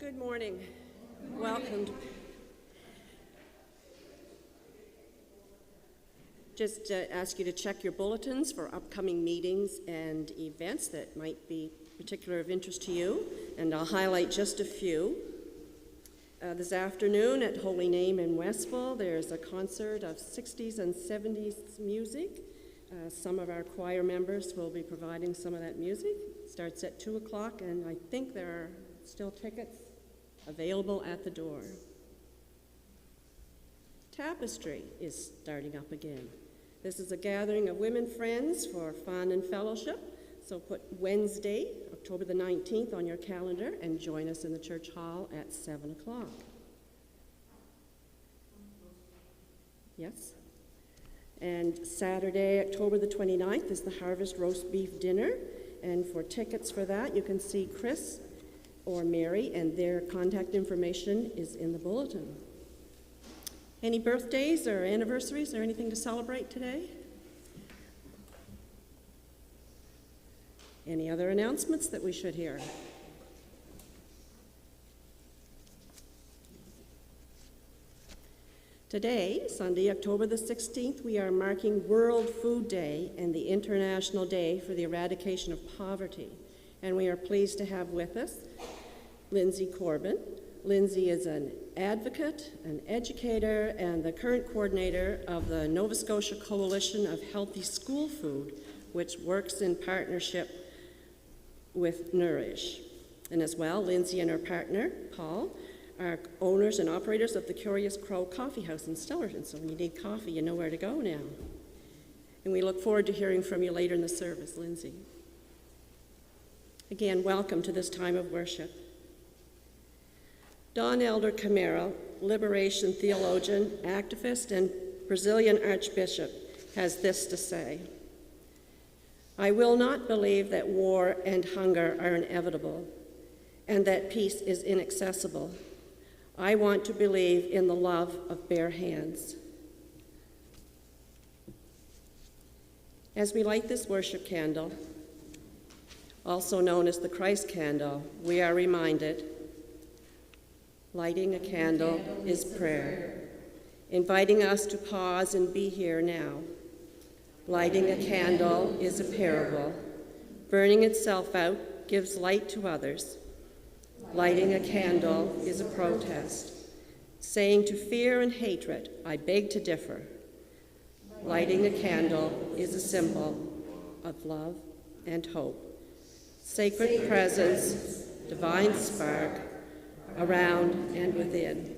Good morning. Welcome. Just ask you to check your bulletins for upcoming meetings and events that might be particular of interest to you, and I'll highlight just a few. This afternoon at Holy Name in Westville, there's a concert of 60s and 70s music. Some of our choir members will be providing some of that music. It starts at 2 o'clock, and I think there are still tickets available at the door. Tapestry is starting up again. This is a gathering of women friends for fun and fellowship, so put Wednesday, October the 19th on your calendar and join us in the church hall at 7 o'clock. Yes? And Saturday, October the 29th is the Harvest Roast Beef Dinner, and for tickets for that, you can see Chris or Mary, and their contact information is in the bulletin. Any birthdays or anniversaries or anything to celebrate today? Any other announcements that we should hear? Today, Sunday, October the 16th, we are marking World Food Day and the International Day for the Eradication of Poverty. And we are pleased to have with us Lindsay Corbin. Lindsay is an advocate, an educator, and the current coordinator of the Nova Scotia Coalition of Healthy School Food, which works in partnership with Nourish. And as well, Lindsay and her partner, Paul, are owners and operators of the Curious Crow Coffee House in Stellarton. So when you need coffee, you know where to go now. And we look forward to hearing from you later in the service, Lindsay. Again, welcome to this time of worship. Don Elder Camara, liberation theologian, activist, and Brazilian archbishop, has this to say: I will not believe that war and hunger are inevitable and that peace is inaccessible. I want to believe in the love of bare hands. As we light this worship candle, also known as the Christ candle, we are reminded lighting a candle is prayer, inviting us to pause and be here now. Lighting a candle is a parable. Burning itself out gives light to others. Lighting a candle is a protest, saying to fear and hatred, I beg to differ. Lighting a candle is a symbol of love and hope. Sacred presence, divine spark, around and within.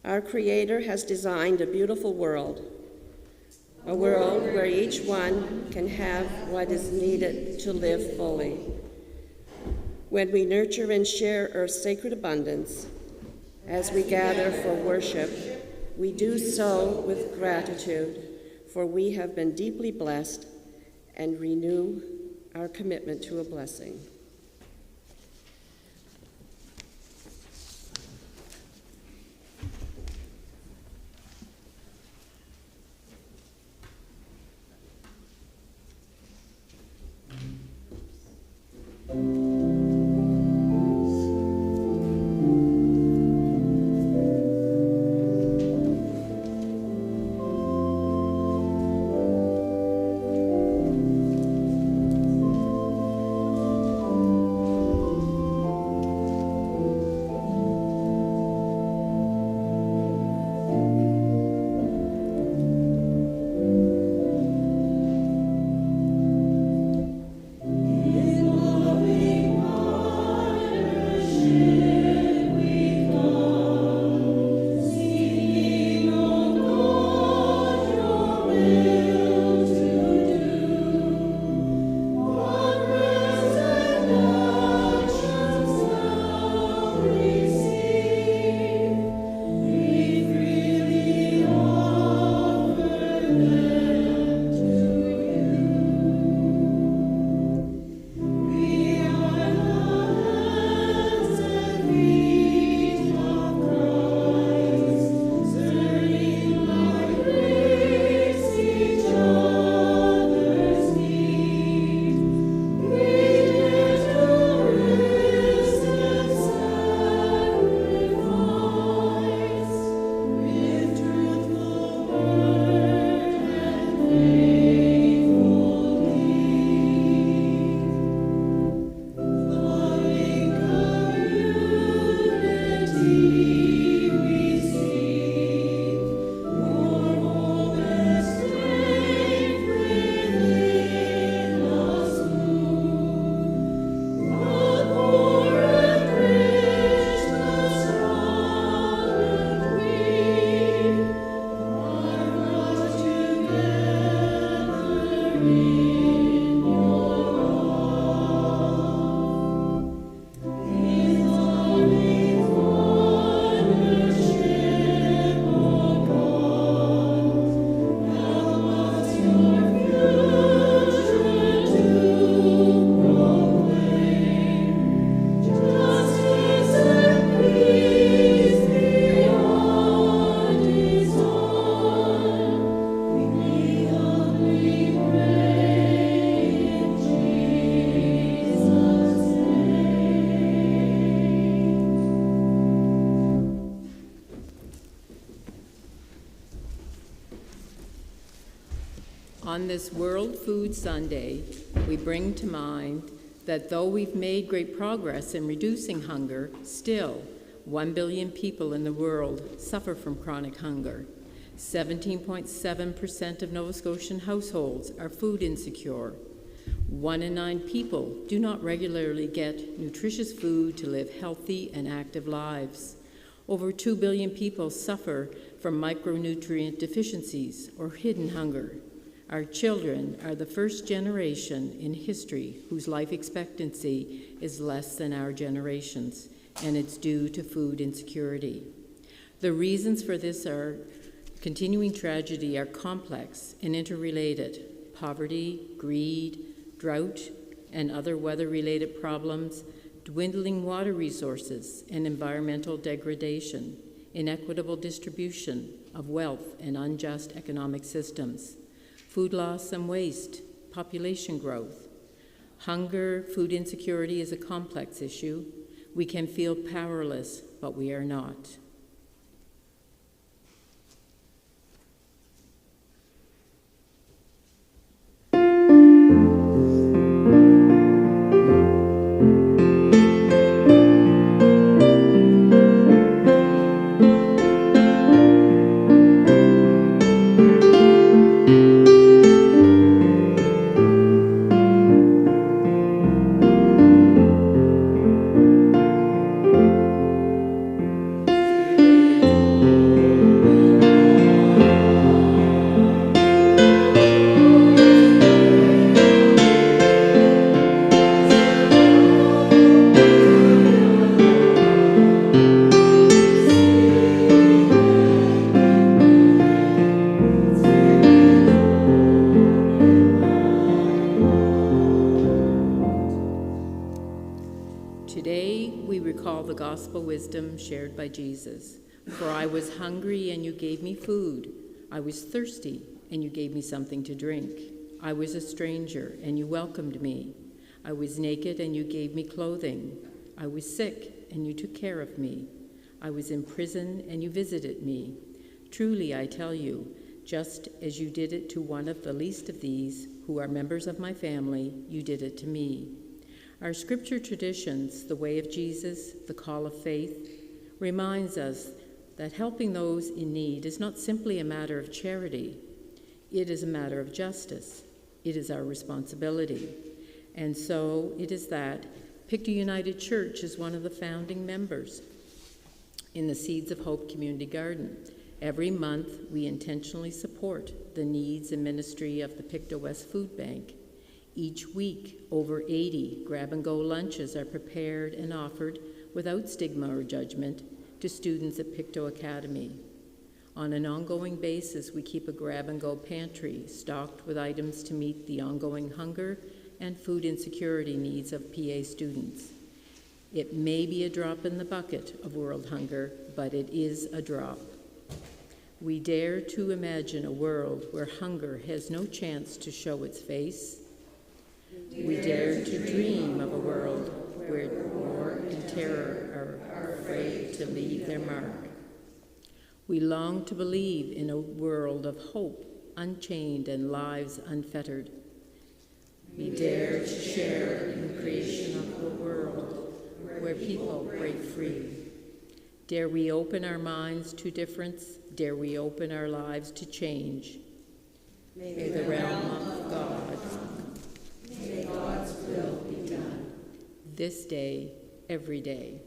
Our Creator has designed a beautiful world, a world where each one can have what is needed to live fully. When we nurture and share Earth's sacred abundance, as we gather for worship, we do so with gratitude, for we have been deeply blessed, and renew our commitment to a blessing. On this World Food Sunday, we bring to mind that though we've made great progress in reducing hunger, still 1 billion people in the world suffer from chronic hunger. 17.7% of Nova Scotian households are food insecure. 1 in 9 people do not regularly get nutritious food to live healthy and active lives. Over 2 billion people suffer from micronutrient deficiencies or hidden hunger. Our children are the first generation in history whose life expectancy is less than our generation's, and it's due to food insecurity. The reasons for this continuing tragedy are complex and interrelated. Poverty, greed, drought, and other weather-related problems, dwindling water resources and environmental degradation, inequitable distribution of wealth and unjust economic systems, food loss and waste, population growth. Hunger, food insecurity is a complex issue. We can feel powerless, but we are not. Shared by Jesus. For I was hungry and you gave me food. I was thirsty and you gave me something to drink. I was a stranger and you welcomed me. I was naked and you gave me clothing. I was sick and you took care of me. I was in prison and you visited me. Truly, I tell you, just as you did it to one of the least of these, who are members of my family, you did it to me. Our scripture traditions, the way of Jesus, the call of faith, reminds us that helping those in need is not simply a matter of charity. It is a matter of justice. It is our responsibility. And so it is that Pictou United Church is one of the founding members in the Seeds of Hope Community Garden. Every month, we intentionally support the needs and ministry of the Pictou West Food Bank. Each week, over 80 grab-and-go lunches are prepared and offered without stigma or judgment to students at Pictou Academy. On an ongoing basis, we keep a grab-and-go pantry stocked with items to meet the ongoing hunger and food insecurity needs of PA students. It may be a drop in the bucket of world hunger, but it is a drop. We dare to imagine a world where hunger has no chance to show its face. We dare to dream of a world where war and terror are afraid to leave their mark. We long to believe in a world of hope, unchained and lives unfettered. We dare to share in the creation of a world where people break free. Dare we open our minds to difference? Dare we open our lives to change? May the realm of God, may God's will be done. This day, every day.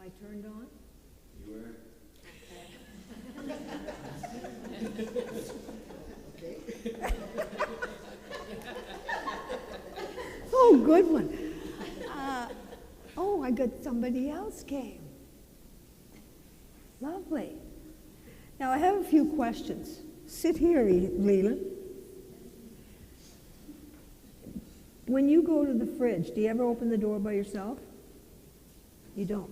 I turned on? You were? Oh, good one. Oh, I got somebody else came. Lovely. Now, I have a few questions. Sit here, Leland. When you go to the fridge, do you ever open the door by yourself? You don't.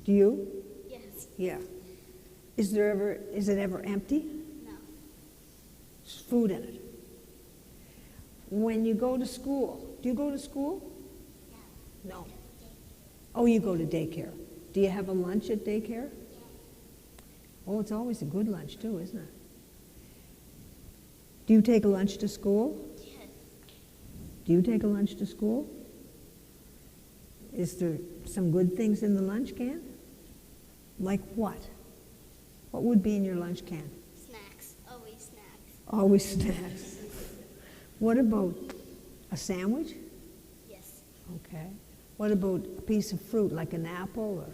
Do you? Yes. Yeah. Is it ever empty? No. There's food in it. When you go to school, do you go to school? No. Oh, you go to daycare. Do you have a lunch at daycare? Oh, it's always a good lunch too, isn't it? Do you take a lunch to school? Yes. Do you take a lunch to school? Is there some good things in the lunch can? Like what? What would be in your lunch can? Snacks. Always snacks. Always snacks. What about a sandwich? Yes. Okay. What about a piece of fruit, like an apple or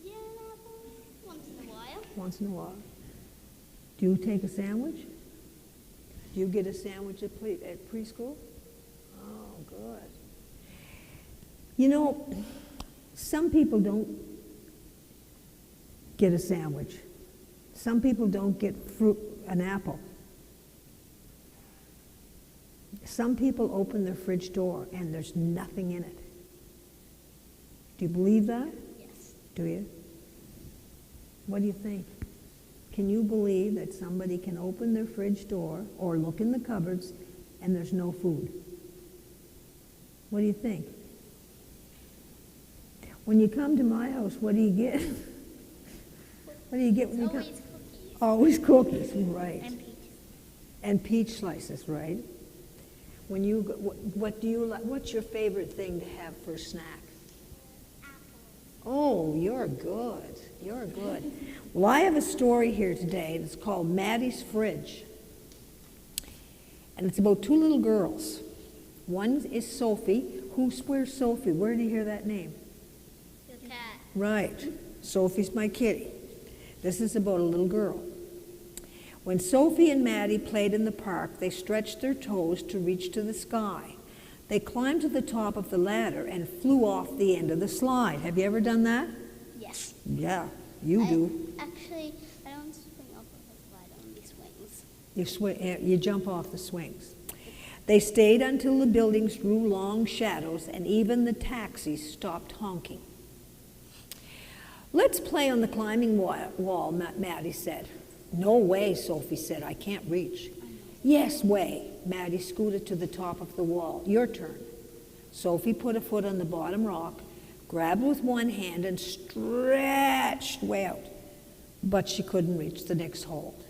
Yeah, an apple. Once in a while. once in a while? Do you take a sandwich? Do you get a sandwich at preschool? Oh, good. You know, some people don't get a sandwich. Some people don't get an apple. Some people open their fridge door and there's nothing in it. Do you believe that? Yes. Do you? What do you think? Can you believe that somebody can open their fridge door or look in the cupboards and there's no food? What do you think? When you come to my house, what do you get? What do you get when you come? Always cookies. Always cookies, right. And peaches. And peach slices, right? When you, what do you like? What's your favorite thing to have for a snack? Oh, you're good. You're good. Well, I have a story here today that's called Maddie's Fridge. And it's about two little girls. One is Sophie. Where's Sophie? Where did you hear that name? The cat. Right. Sophie's my kitty. This is about a little girl. When Sophie and Maddie played in the park, they stretched their toes to reach to the sky. They climbed to the top of the ladder and flew off the end of the slide. Have you ever done that? Yes. Yeah, you do. Actually, I don't swing off of the slide on these swings. You jump off the swings. They stayed until the buildings grew long shadows and even the taxis stopped honking. Let's play on the climbing wall, Maddie said. No way, Sophie said. I can't reach. Yes way. Maddie scooted to the top of the wall. Your turn. Sophie put a foot on the bottom rock, grabbed with one hand, and stretched way out. But she couldn't reach the next hold.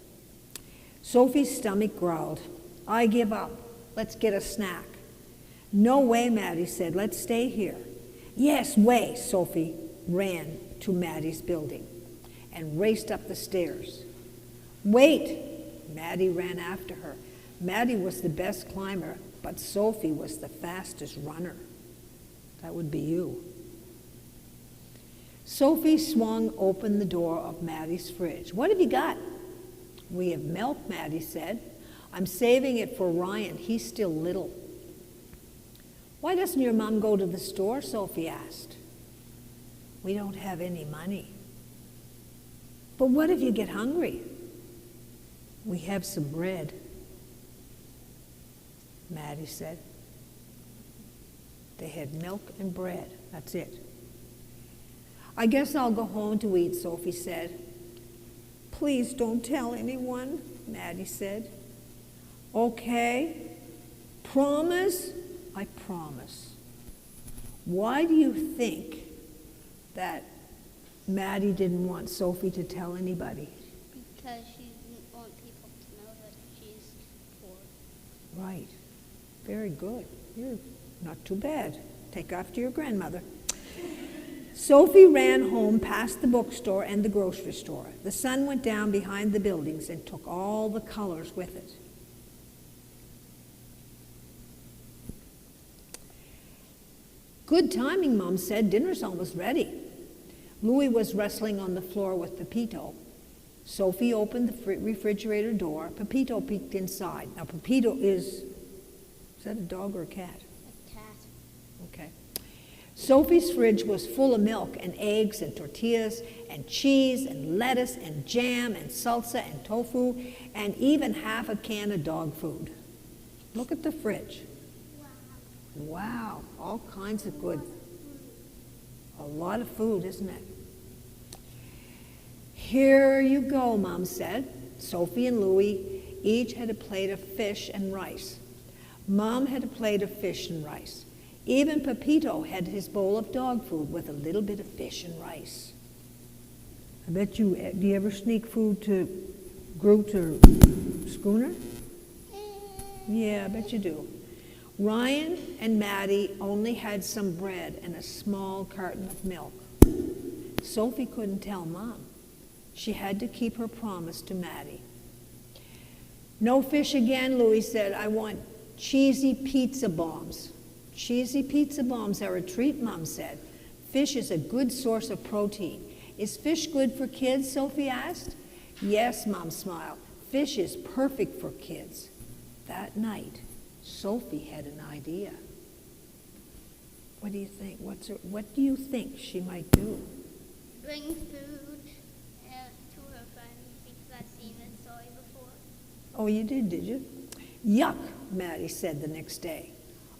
Sophie's stomach growled. I give up. Let's get a snack. No way, Maddie said. Let's stay here. Yes way. Sophie ran to Maddie's building and raced up the stairs. Wait! Maddie ran after her. Maddie was the best climber, but Sophie was the fastest runner. That would be you. Sophie swung open the door of Maddie's fridge. What have you got? We have milk, Maddie said. I'm saving it for Ryan. He's still little. Why doesn't your mom go to the store? Sophie asked. We don't have any money. But what if you get hungry? We have some bread, Maddie said. They had milk and bread. That's it. I guess I'll go home to eat, Sophie said. Please don't tell anyone, Maddie said. Okay. Promise? I promise. Why do you think that Maddie didn't want Sophie to tell anybody? Because she didn't want people to know that she's poor. Right. Very good. You're not too bad. Take after your grandmother. Sophie ran home past the bookstore and the grocery store. The sun went down behind the buildings and took all the colors with it. Good timing, Mom said. Dinner's almost ready. Louis was wrestling on the floor with Pepito. Sophie opened the refrigerator door. Pepito peeked inside. Now, Pepito is that a dog or a cat? A cat. Okay. Sophie's fridge was full of milk and eggs and tortillas and cheese and lettuce and jam and salsa and tofu and even half a can of dog food. Look at the fridge. Wow, all kinds of good. A lot of food, isn't it? Here you go, Mom said. Sophie and Louis each had a plate of fish and rice. Mom had a plate of fish and rice. Even Pepito had his bowl of dog food with a little bit of fish and rice. I bet do you ever sneak food to Groot or Schooner? Yeah, I bet you do. Ryan and Maddie only had some bread and a small carton of milk. Sophie couldn't tell Mom. She had to keep her promise to Maddie. No fish again, Louis said. I want cheesy pizza bombs. Cheesy pizza bombs are a treat, Mom said. Fish is a good source of protein. Is fish good for kids, Sophie asked. Yes, Mom smiled. Fish is perfect for kids. That night, Sophie had an idea. What do you think? What do you think she might do? Bring food to her friends because I've seen this story before. Oh, you did you? Yuck, Maddie said the next day.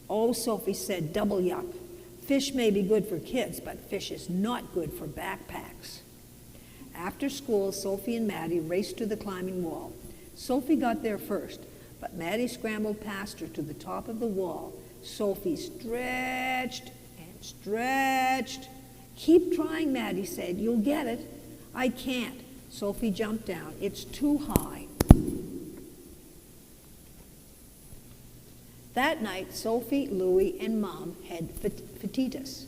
Oh, Sophie said, double yuck. Fish may be good for kids, but fish is not good for backpacks. After school, Sophie and Maddie raced to the climbing wall. Sophie got there first, but Maddie scrambled past her to the top of the wall. Sophie stretched and stretched. Keep trying, Maddie said. You'll get it. I can't. Sophie jumped down. It's too high. That night, Sophie, Louis, and Mom had fajitas.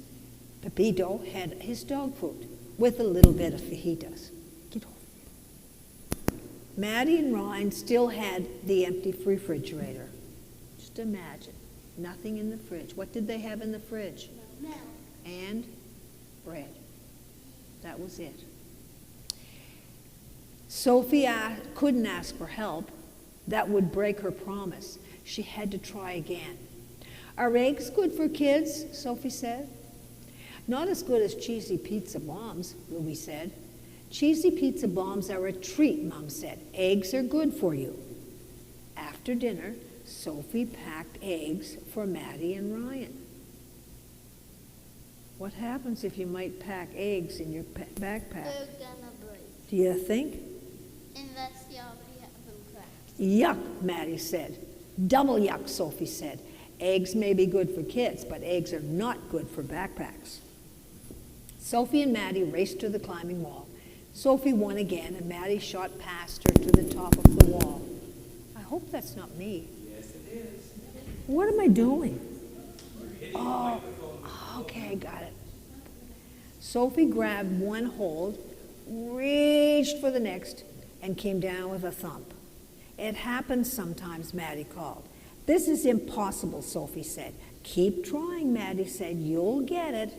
Pepito had his dog food with a little bit of fajitas. Get off. Maddie and Ryan still had the empty refrigerator. Just imagine, nothing in the fridge. What did they have in the fridge? Milk. And bread. That was it. Sophie couldn't ask for help. That would break her promise. She had to try again. Are eggs good for kids? Sophie said. Not as good as cheesy pizza bombs, Louis said. Cheesy pizza bombs are a treat, Mom said. Eggs are good for you. After dinner, Sophie packed eggs for Maddie and Ryan. What happens if you might pack eggs in your backpack? They're gonna break. Do you think? Unless you already have them cracked. Yuck, Maddie said. Double yuck, Sophie said. Eggs may be good for kids, but eggs are not good for backpacks. Sophie and Maddie raced to the climbing wall. Sophie won again, and Maddie shot past her to the top of the wall. I hope that's not me. Yes, it is. What am I doing? You're hitting the Oh, microphone. okay, got it. Sophie grabbed one hold, reached for the next, and came down with a thump. It happens sometimes, Maddie called. This is impossible, Sophie said. Keep trying, Maddie said. You'll get it.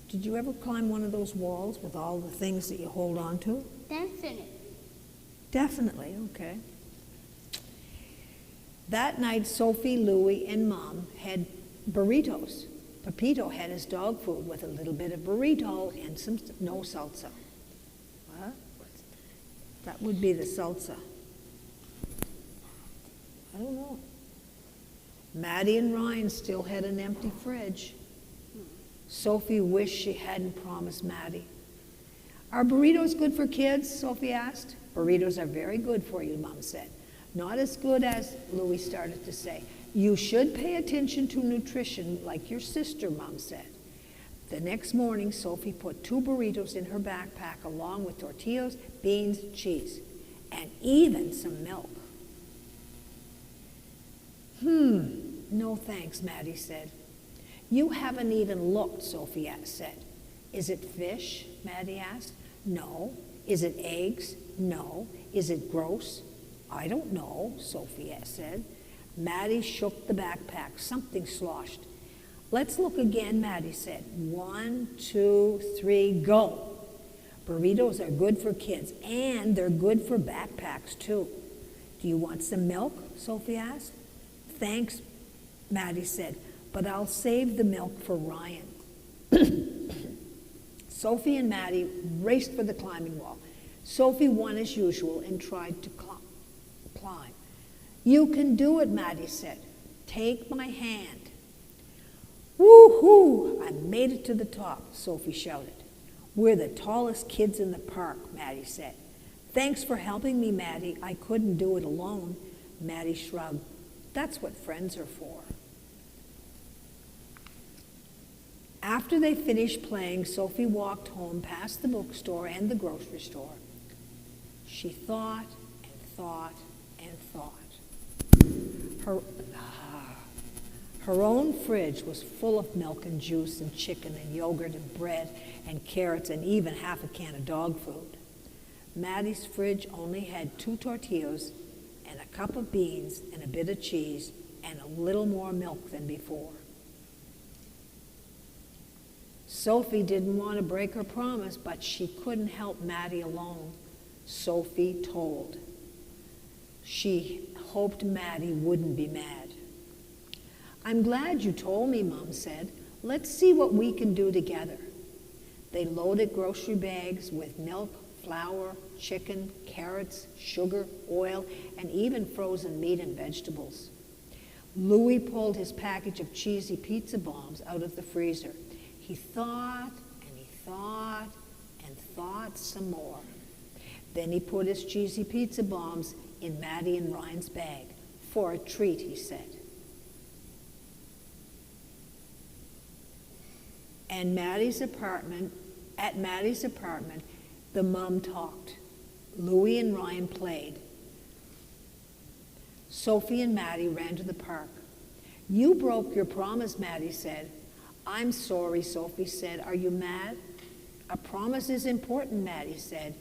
Did you ever climb one of those walls with all the things that you hold on to? Definitely. Definitely, okay. That night, Sophie, Louie, and Mom had burritos. Pepito had his dog food with a little bit of burrito and no salsa. What? That would be the salsa. I don't know. Maddie and Ryan still had an empty fridge. Sophie wished she hadn't promised Maddie. Are burritos good for kids? Sophie asked. Burritos are very good for you, Mom said. Not as good as, Louis started to say. You should pay attention to nutrition like your sister, Mom said. The next morning, Sophie put 2 burritos in her backpack along with tortillas, beans, cheese, and even some milk. No thanks, Maddie said. You haven't even looked, Sophie said. Is it fish? Maddie asked. No. Is it eggs? No. Is it gross? I don't know, Sophie said. Maddie shook the backpack. Something sloshed. Let's look again, Maddie said. 1, 2, 3, go. Burritos are good for kids, and they're good for backpacks, too. Do you want some milk? Sophie asked. Thanks, Maddie said, but I'll save the milk for Ryan. Sophie and Maddie raced for the climbing wall. Sophie won as usual and tried to climb. You can do it, Maddie said. Take my hand. Woo-hoo! I made it to the top, Sophie shouted. We're the tallest kids in the park, Maddie said. Thanks for helping me, Maddie. I couldn't do it alone. Maddie shrugged. That's what friends are for. After they finished playing, Sophie walked home past the bookstore and the grocery store. She thought and thought and thought. Her own fridge was full of milk and juice and chicken and yogurt and bread and carrots and even half a can of dog food. Maddie's fridge only had 2 tortillas and a cup of beans and a bit of cheese and a little more milk than before. Sophie didn't want to break her promise, but she couldn't help Maddie alone. Sophie told. She hoped Maddie wouldn't be mad. I'm glad you told me, Mom said. Let's see what we can do together. They loaded grocery bags with milk, flour, chicken, carrots, sugar, oil, and even frozen meat and vegetables. Louis pulled his package of cheesy pizza bombs out of the freezer. He thought and he thought and thought some more. Then he put his cheesy pizza bombs in Maddie and Ryan's bag. For a treat, he said. And at Maddie's apartment, the mom talked. Louis and Ryan played. Sophie and Maddie ran to the park. You broke your promise, Maddie said. I'm sorry, Sophie said. Are you mad? A promise is important, Maddie said.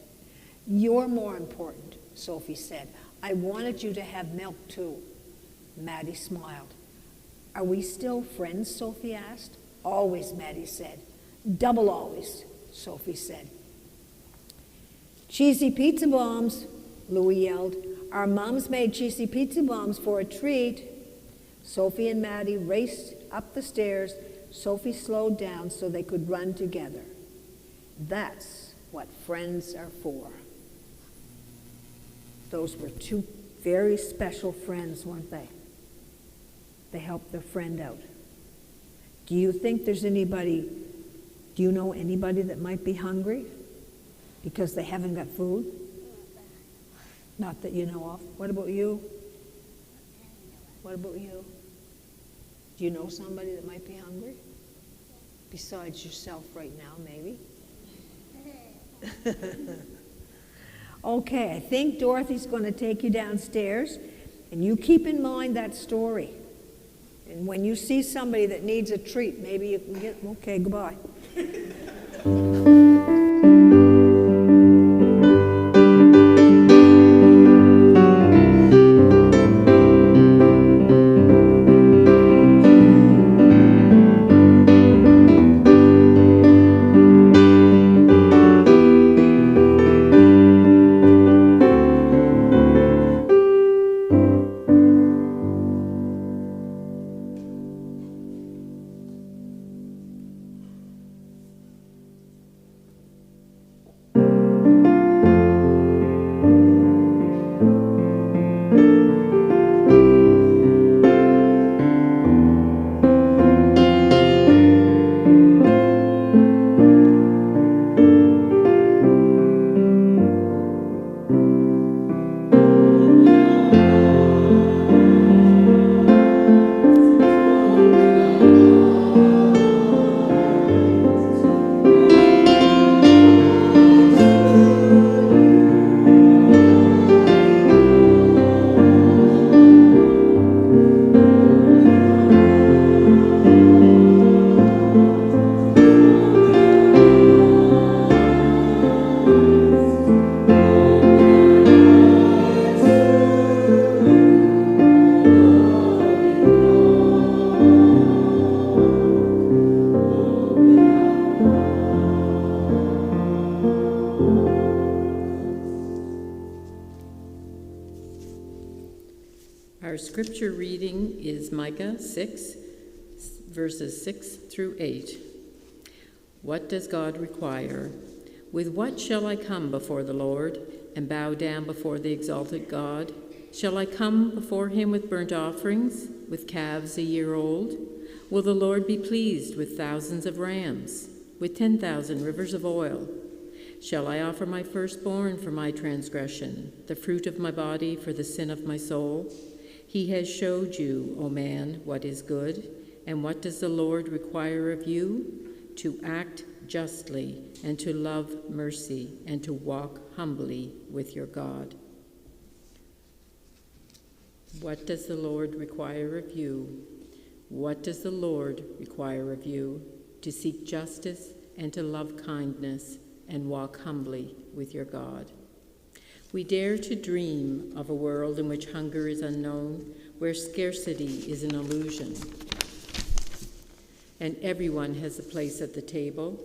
You're more important, Sophie said. I wanted you to have milk too. Maddie smiled. Are we still friends, Sophie asked. Always, Maddie said. Double always, Sophie said. Cheesy pizza bombs, Louis yelled. Our moms made cheesy pizza bombs for a treat. Sophie and Maddie raced up the stairs. Sophie slowed down so they could run together. That's what friends are for. Those were 2 very special friends, weren't they? They helped their friend out. Do you think there's anybody, do you know anybody that might be hungry because they haven't got food? Not that you know of. What about you? What about you? Do you know somebody that might be hungry? Besides yourself right now, maybe? Okay, I think Dorothy's going to take you downstairs, and you keep in mind that story. And when you see somebody that needs a treat, maybe you can get, okay, goodbye. Our scripture reading is Micah 6, verses 6 through 8. What does God require? With what shall I come before the Lord and bow down before the exalted God? Shall I come before him with burnt offerings, with calves a year old? Will the Lord be pleased with thousands of rams, with 10,000 rivers of oil? Shall I offer my firstborn for my transgression, the fruit of my body for the sin of my soul? He has showed you, O man, what is good, and what does the Lord require of you? To act justly, and to love mercy, and to walk humbly with your God. What does the Lord require of you? What does the Lord require of you? To seek justice and to love kindness and walk humbly with your God. We dare to dream of a world in which hunger is unknown, where scarcity is an illusion, and everyone has a place at the table.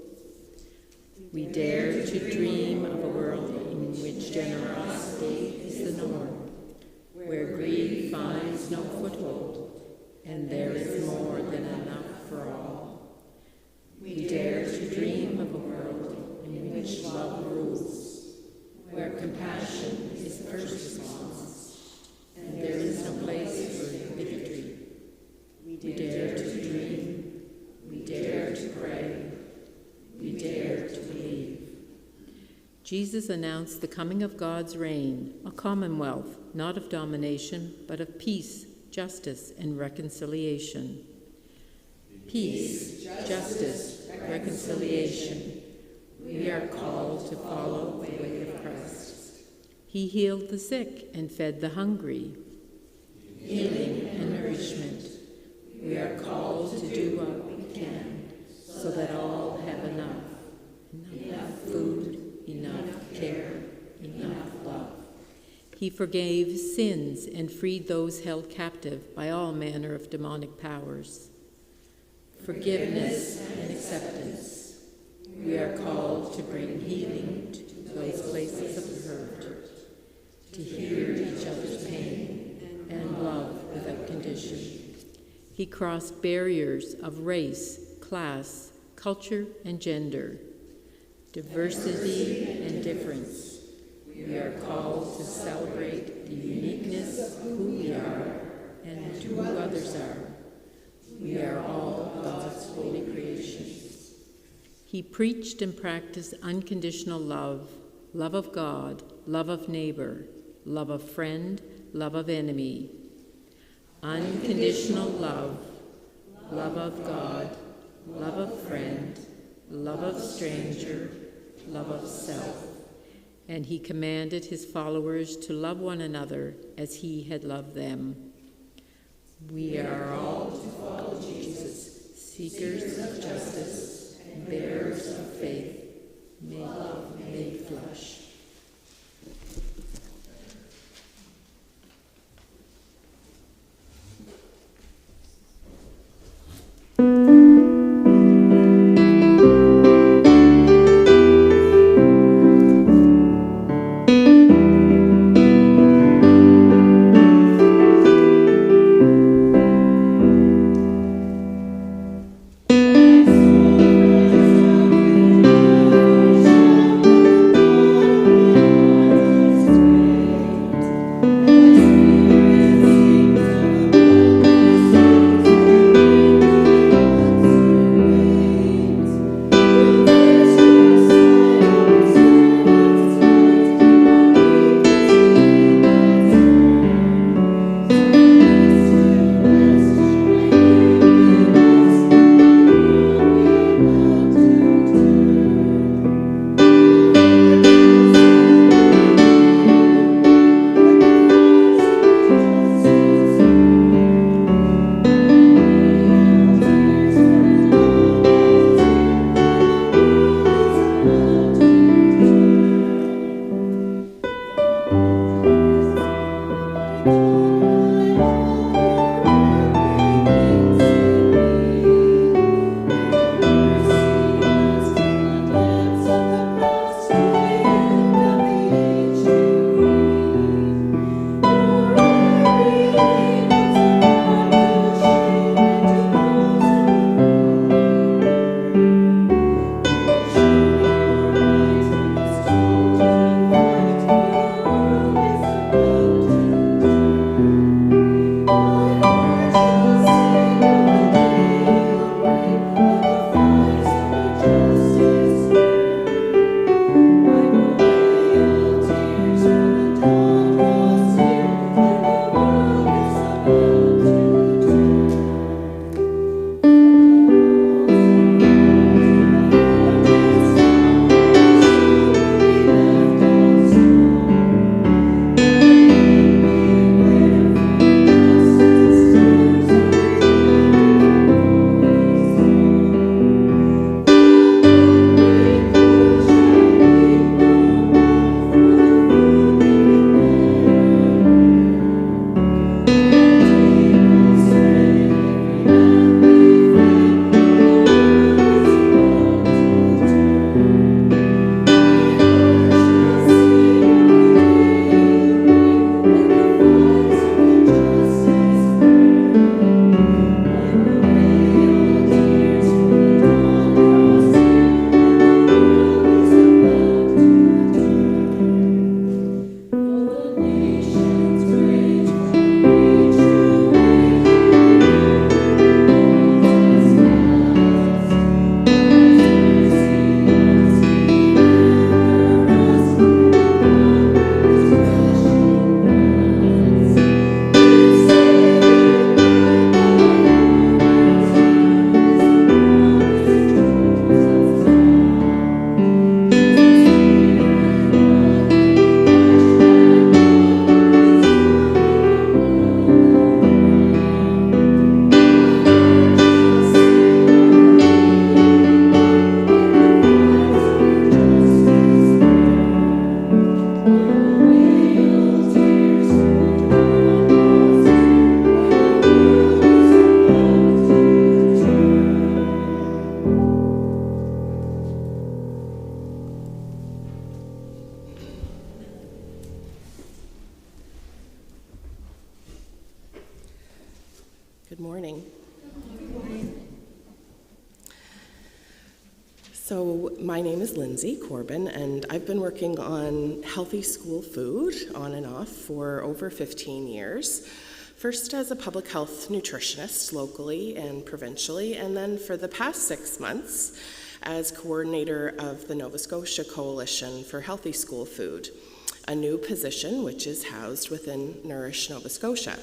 We dare to dream of a world in which generosity is the norm, where greed finds no foothold, and there is more than enough for all. We dare to dream of a world in which love rules, where compassion is the first response, and there is no place for bigotry. We dare to dream, we dare to pray, we dare to believe. Jesus announced the coming of God's reign, a commonwealth, not of domination, but of peace, justice, and reconciliation. Peace, justice, reconciliation. We are called to follow the way of Christ. He healed the sick and fed the hungry. Healing and nourishment. We are called to do what we can so that all have enough. Enough food, enough care, enough love. He forgave sins and freed those held captive by all manner of demonic powers. Forgiveness and acceptance. We are called to bring healing to those places of hurt, to hear each other's pain and love without condition. He crossed barriers of race, class, culture, and gender, diversity and difference. We are called to celebrate the uniqueness of who we are and who others are. We are all God's holy creations. He preached and practiced unconditional love, love of God, love of neighbor, love of friend, love of enemy. Unconditional love, love of God, love of friend, love of stranger, love of self. And he commanded his followers to love one another as he had loved them. We are all to follow Jesus, seekers of justice, bearers of faith, love made flesh. Good morning. So my name is Lindsay Corbin, and I've been working on healthy school food on and off for over 15 years. First as a public health nutritionist locally and provincially, and then for the past 6 months as coordinator of the Nova Scotia Coalition for Healthy School Food, a new position which is housed within Nourish, Nova Scotia.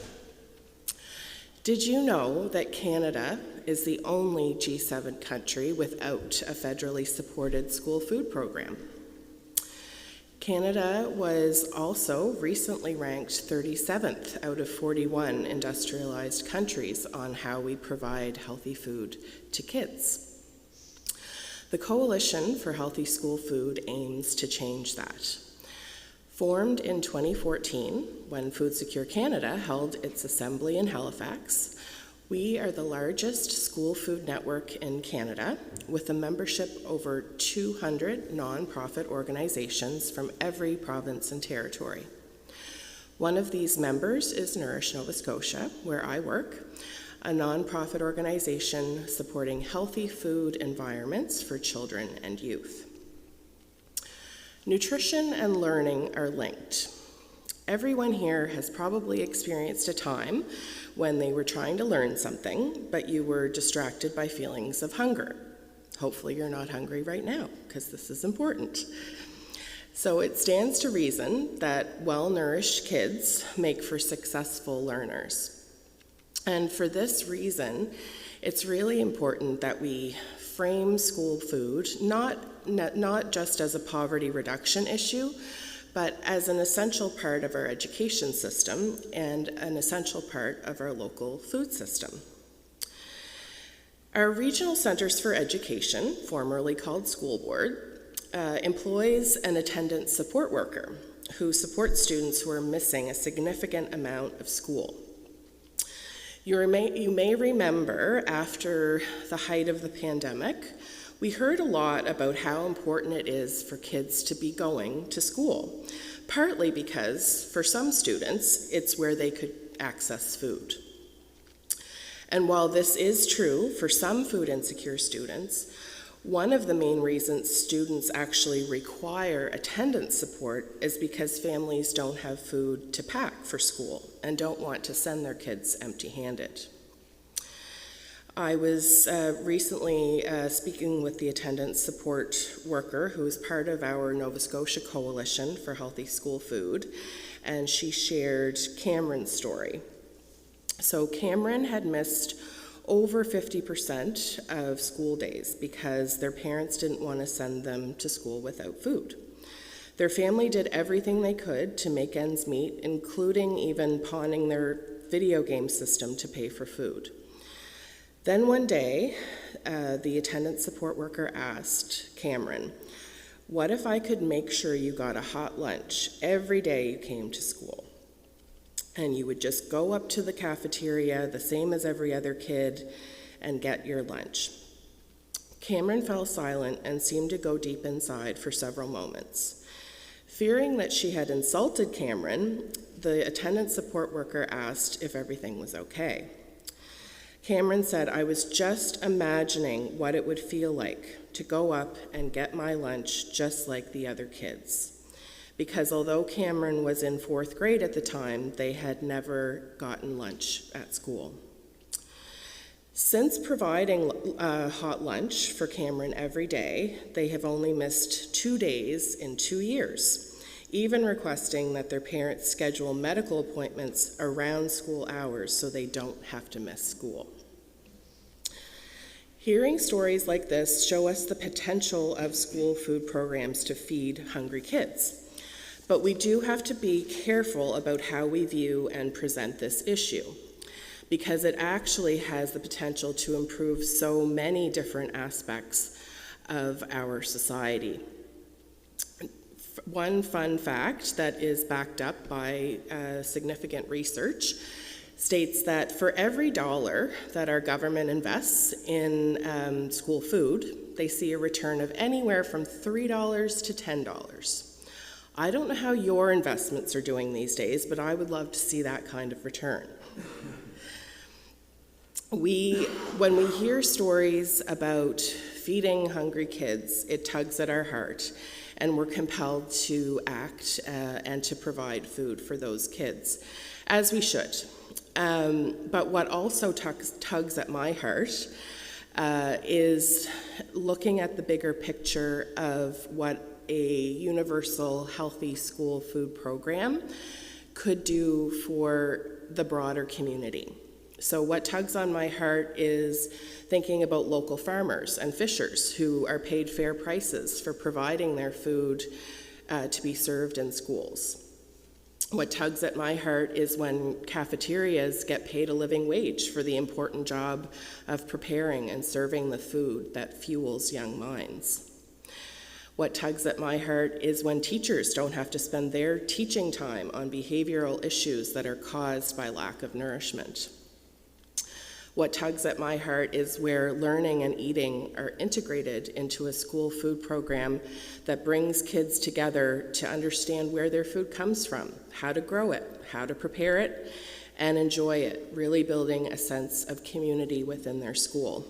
Did you know that Canada is the only G7 country without a federally supported school food program? Canada was also recently ranked 37th out of 41 industrialized countries on how we provide healthy food to kids. The Coalition for Healthy School Food aims to change that. Formed in 2014, when Food Secure Canada held its assembly in Halifax, we are the largest school food network in Canada, with a membership over 200 nonprofit organizations from every province and territory. One of these members is Nourish Nova Scotia, where I work, a nonprofit organization supporting healthy food environments for children and youth. Nutrition and learning are linked. Everyone here has probably experienced a time when they were trying to learn something, but you were distracted by feelings of hunger. Hopefully you're not hungry right now, because this is important. So it stands to reason that well-nourished kids make for successful learners. And for this reason, it's really important that we frame school food not just as a poverty reduction issue, but as an essential part of our education system and an essential part of our local food system. Our Regional Centers for Education, formerly called School Board, employs an attendance support worker who supports students who are missing a significant amount of school. You may remember after the height of the pandemic, we heard a lot about how important it is for kids to be going to school, partly because for some students, it's where they could access food. And while this is true for some food insecure students, one of the main reasons students actually require attendance support is because families don't have food to pack for school and don't want to send their kids empty-handed. I was recently speaking with the attendance support worker who is part of our Nova Scotia Coalition for Healthy School Food, and she shared Cameron's story. So Cameron had missed over 50% of school days because their parents didn't want to send them to school without food. Their family did everything they could to make ends meet, including even pawning their video game system to pay for food. Then one day, the attendance support worker asked Cameron, "What if I could make sure you got a hot lunch every day you came to school? And you would just go up to the cafeteria, the same as every other kid, and get your lunch." Cameron fell silent and seemed to go deep inside for several moments. Fearing that she had insulted Cameron, the attendance support worker asked if everything was okay. Cameron said, "I was just imagining what it would feel like to go up and get my lunch just like the other kids." Because although Cameron was in 4th grade at the time, they had never gotten lunch at school. Since providing a hot lunch for Cameron every day, they have only missed 2 days in 2 years, even requesting that their parents schedule medical appointments around school hours so they don't have to miss school. Hearing stories like this show us the potential of school food programs to feed hungry kids. But we do have to be careful about how we view and present this issue, because it actually has the potential to improve so many different aspects of our society. One fun fact that is backed up by significant research states that for every $1 that our government invests in school food, they see a return of anywhere from $3 to $10. I don't know how your investments are doing these days, but I would love to see that kind of return. When we hear stories about feeding hungry kids, it tugs at our heart, and we're compelled to act and to provide food for those kids, as we should. But what also tugs at my heart is looking at the bigger picture of what a universal healthy school food program could do for the broader community. So what tugs on my heart is thinking about local farmers and fishers who are paid fair prices for providing their food to be served in schools. What tugs at my heart is when cafeterias get paid a living wage for the important job of preparing and serving the food that fuels young minds. What tugs at my heart is when teachers don't have to spend their teaching time on behavioral issues that are caused by lack of nourishment. What tugs at my heart is where learning and eating are integrated into a school food program that brings kids together to understand where their food comes from, how to grow it, how to prepare it, and enjoy it, really building a sense of community within their school.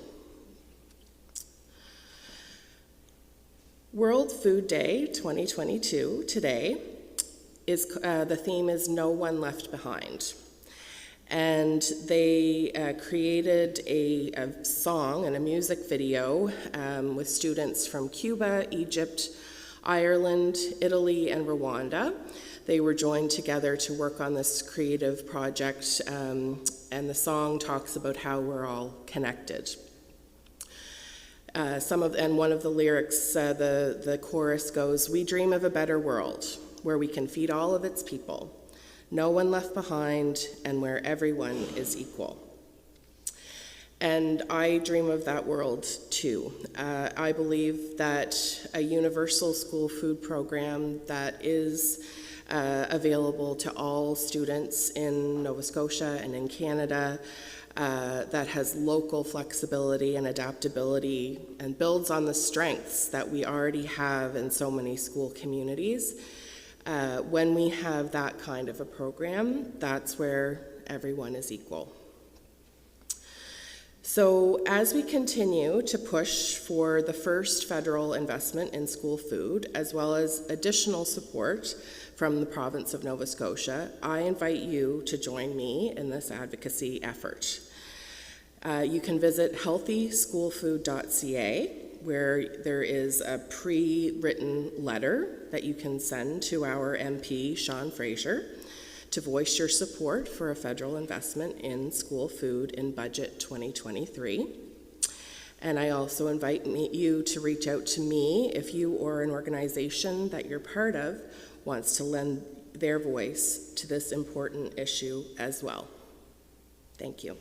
World Food Day 2022 today is the theme is No One Left Behind. And they created a song and a music video with students from Cuba, Egypt, Ireland, Italy, and Rwanda. They were joined together to work on this creative project, and the song talks about how we're all connected. And one of the lyrics, the chorus goes, "We dream of a better world where we can feed all of its people. No one left behind, and where everyone is equal." And I dream of that world too. I believe that a universal school food program that is available to all students in Nova Scotia and in Canada, that has local flexibility and adaptability and builds on the strengths that we already have in so many school communities. When we have that kind of a program, that's where everyone is equal. So as we continue to push for the first federal investment in school food, as well as additional support from the province of Nova Scotia, I invite you to join me in this advocacy effort. You can visit healthyschoolfood.ca, where there is a pre-written letter that you can send to our MP, Sean Fraser, to voice your support for a federal investment in school food in Budget 2023. And I also invite you to reach out to me if you or an organization that you're part of wants to lend their voice to this important issue as well. Thank you.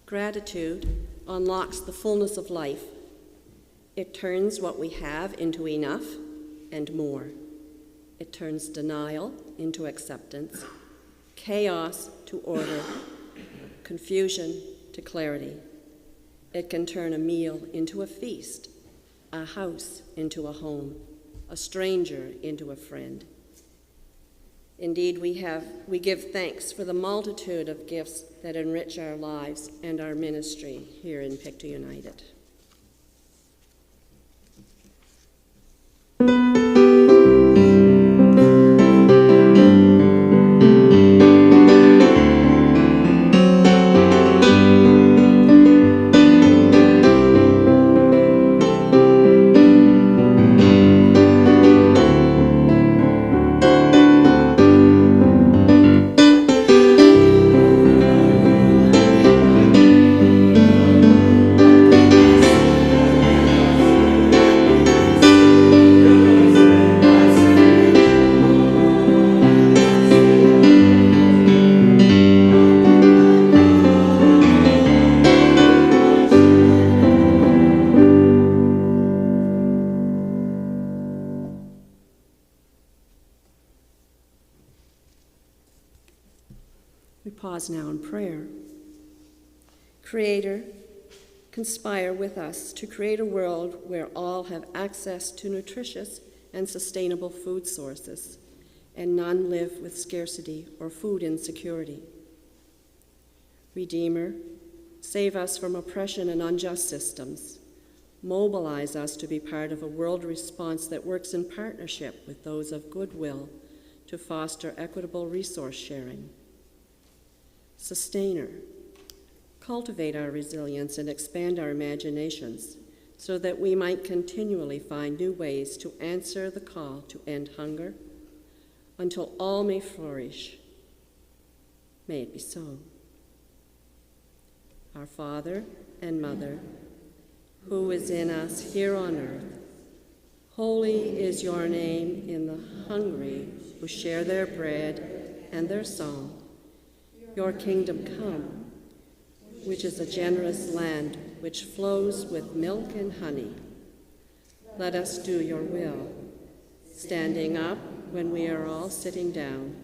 Gratitude unlocks the fullness of life. It turns what we have into enough and more. It turns denial into acceptance, chaos to order, confusion to clarity. It can turn a meal into a feast, a house into a home, a stranger into a friend. Indeed, we give thanks for the multitude of gifts that enrich our lives and our ministry here in Pictou United. We pause now in prayer. Creator, conspire with us to create a world where all have access to nutritious and sustainable food sources, and none live with scarcity or food insecurity. Redeemer, save us from oppression and unjust systems. Mobilize us to be part of a world response that works in partnership with those of goodwill to foster equitable resource sharing. Sustainer, cultivate our resilience and expand our imaginations so that we might continually find new ways to answer the call to end hunger until all may flourish. May it be so. Our Father and Mother, who is in us here on earth, holy is your name in the hungry who share their bread and their song. Your kingdom come, which is a generous land which flows with milk and honey. Let us do your will, standing up when we are all sitting down,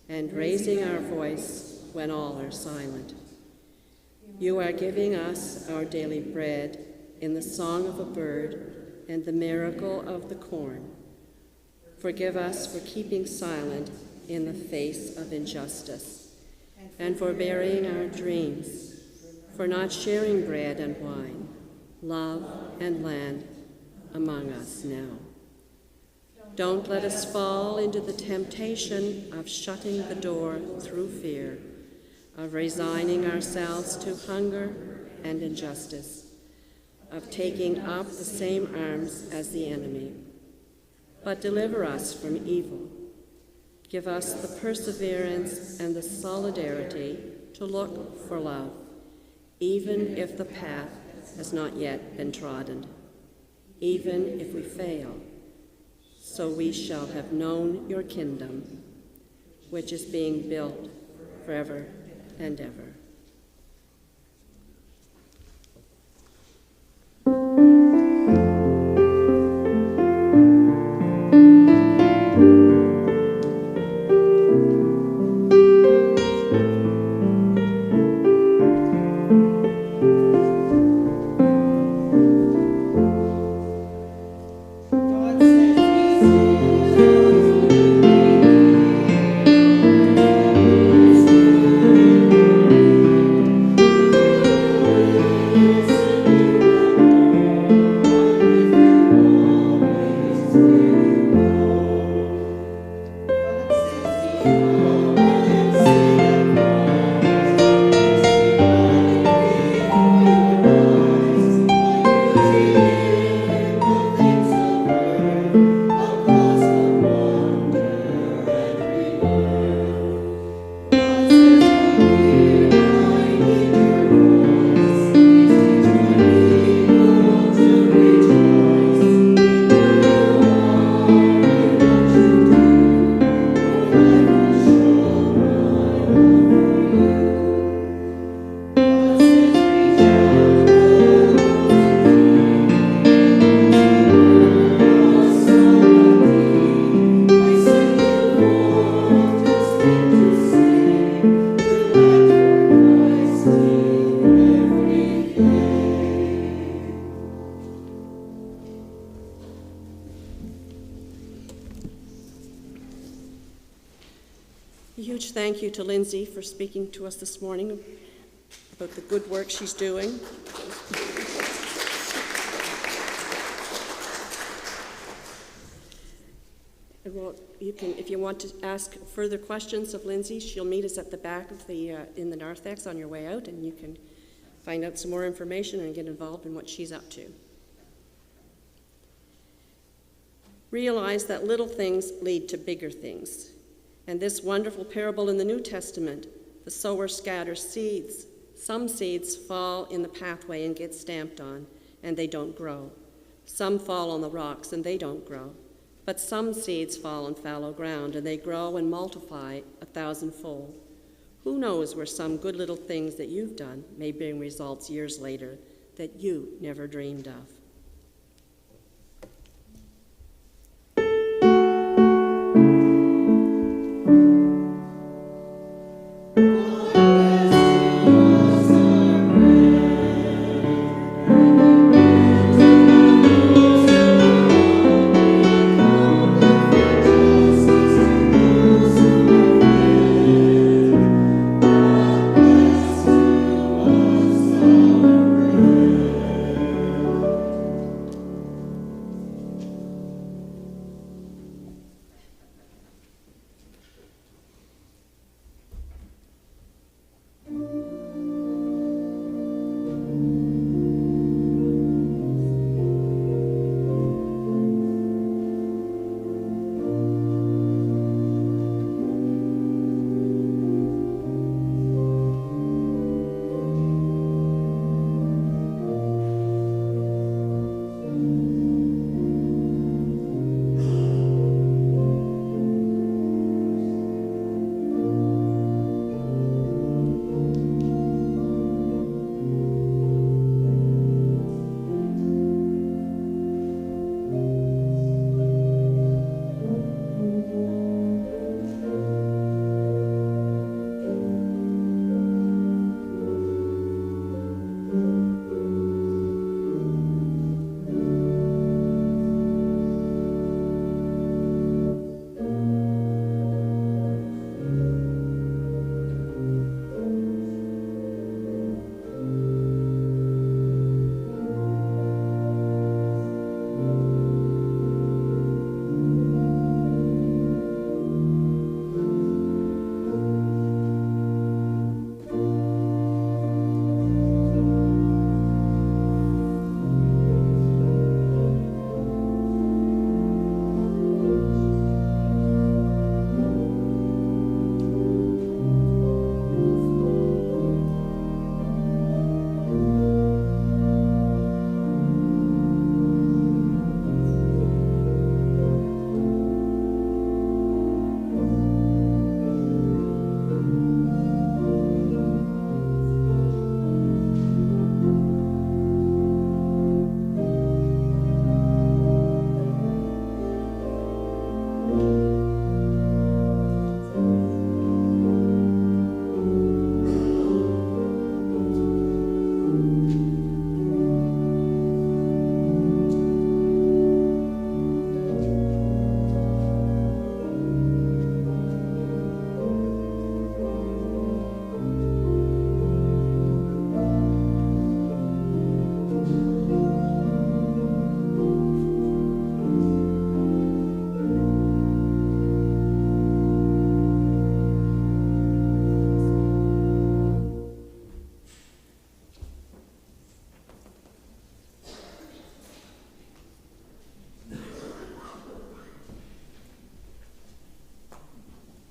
and raising our voice when all are silent. You are giving us our daily bread in the song of a bird and the miracle of the corn. Forgive us for keeping silent in the face of injustice, and for burying our dreams, for not sharing bread and wine, love and land among us now. Don't let us fall into the temptation of shutting the door through fear, of resigning ourselves to hunger and injustice, of taking up the same arms as the enemy. But deliver us from evil. Give us the perseverance and the solidarity to look for love, even if the path has not yet been trodden, even if we fail, so we shall have known your kingdom, which is being built forever and ever. God says A huge thank you to Lindsay for speaking to us this morning about the good work she's doing. And you can, if you want to ask further questions of Lindsay, she'll meet us at the back of the in the narthex on your way out, and you can find out some more information and get involved in what she's up to. Realize that little things lead to bigger things. And this wonderful parable in the New Testament, the sower scatters seeds. Some seeds fall in the pathway and get stamped on, and they don't grow. Some fall on the rocks, and they don't grow. But some seeds fall on fallow ground, and they grow and multiply 1,000-fold. Who knows where some good little things that you've done may bring results years later that you never dreamed of.